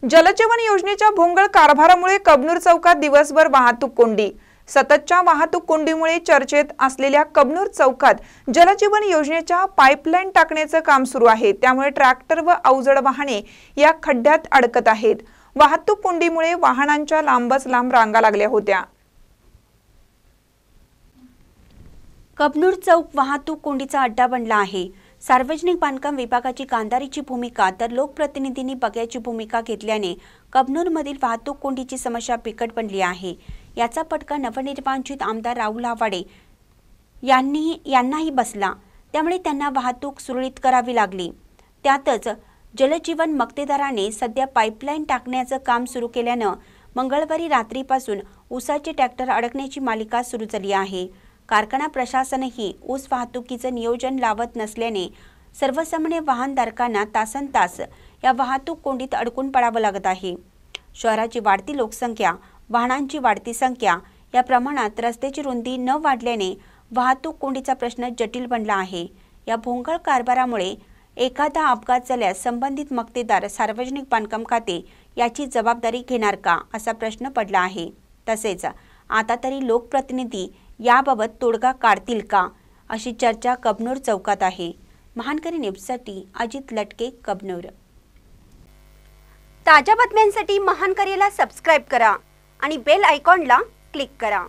जलजीवन योजनेच्या भोंगळ कारभारामुळे कबनूर चौकात दिवसभर वाहतूक कोंडी। सततच्या वाहतूक कोंडीमुळे चर्चेत असलेल्या कबनूर चौकात जलजीवन योजनेच्या पाईपलाईन टाकण्याचे काम सुरू आहे। त्यामुळे ट्रॅक्टर व अवजड वाहने या खड्ड्यात अडकत आहेत। वाहतूक कोंडीमुळे वाहनांच्या लांबच लांब रांगा लागल्या होत्या। कबनूर चौक वाहतूक कोंडीचा अड्डा बनला आहे। सार्वजनिक बांधकाम विभागाची कांदारीची भूमिका तर लोकप्रतिनिधींनी बघ्याची भूमिका घेतल्याने कबनूरमधील वाहतूक कोंडीची समस्या बिकट बनली आहे। याचा फटका नवनिर्वाचित आमदार राहुल आवाडे यांनाही बसला। त्यामुळे त्यांना वाहतूक सुरळीत करावी लागली। त्यातच जलजीवन मक्तेदाराने सध्या पाईपलाईन टाकण्याचं काम सुरू केल्याने मंगळवारी रात्रीपासून ऊसाचे ट्रॅक्टर अडकण्याची मालिका सुरू झाली आहे। कारखाना प्रशासनही ऊस वाहतुकीचं नियोजन लावत नसल्याने सर्वसामान्य वाहनधारकांना तासनतास या वाहतूक कोंडीत अडकून पडावं लागत आहे। शहराची वाढती लोकसंख्या, वाहनांची वाढती संख्या या प्रमाणात रस्त्याची रुंदी न वाढल्याने वाहतूक कोंडीचा प्रश्न जटिल बनला आहे। या भोंगळ कारभारामुळे एखादा अपघात झाल्यास संबंधित मक्तेदार सार्वजनिक बांधकाम खाते याची जबाबदारी घेणार का असा प्रश्न पडला आहे। तसेच आता तरी लोकप्रतिनिधी याबाबत तोडगा काढतील का अशी चर्चा कबनूर चौकात आहे। महानकरी न्यूजसाठी अजित लटके, कबनूर। ताज्या बातम्यांसाठी महानकरीला सबस्क्राइब करा आणि बेल आयकॉनला क्लिक करा।